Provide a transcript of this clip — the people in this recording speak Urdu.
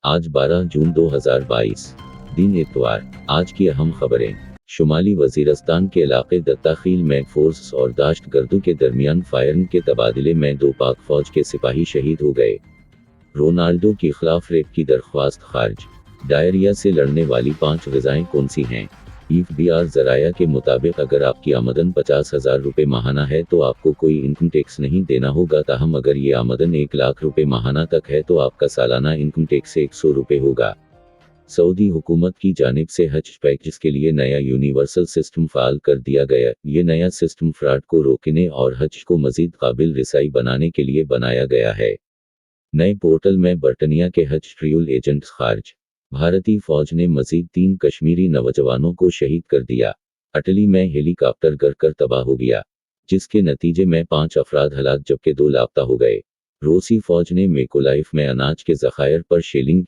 آج 12 جون 2022 دن اتوار۔ آج کی اہم خبریں۔ شمالی وزیرستان کے علاقے دتاخیل میں فورس اور دہشت گردوں کے درمیان فائرنگ کے تبادلے میں 2 پاک فوج کے سپاہی شہید ہو گئے۔ رونالڈو کی خلاف ریپ کی درخواست خارج۔ ڈائریا سے لڑنے والی 5 غذائیں کون سی ہیں؟ ایف بی آر ذرائع کے مطابق اگر آپ کی آمدن 50,000 روپے ماہانہ ہے تو آپ کو کوئی انکم ٹیکس نہیں دینا ہوگا، تاہم اگر یہ آمدن 1 لاکھ روپے ماہانہ تک ہے تو آپ کا سالانہ انکم ٹیکس 100 روپے ہوگا۔ سعودی حکومت کی جانب سے حج پیکجز کے لیے نیا یونیورسل سسٹم فعال کر دیا گیا۔ یہ نیا سسٹم فراڈ کو روکنے اور حج کو مزید قابل رسائی بنانے کے لیے بنایا گیا ہے۔ نئے پورٹل میں برطانیہ کے حج ٹریول ایجنٹس خارج۔ بھارتی فوج نے مزید 3 کشمیری نوجوانوں کو شہید کر دیا۔ اٹلی میں ہیلی کاپٹر گر کر تباہ ہو گیا، جس کے نتیجے میں 5 افراد ہلاک جبکہ 2 لاپتہ ہو گئے۔ روسی فوج نے میکولائف میں اناج کے ذخائر پر شیلنگ کی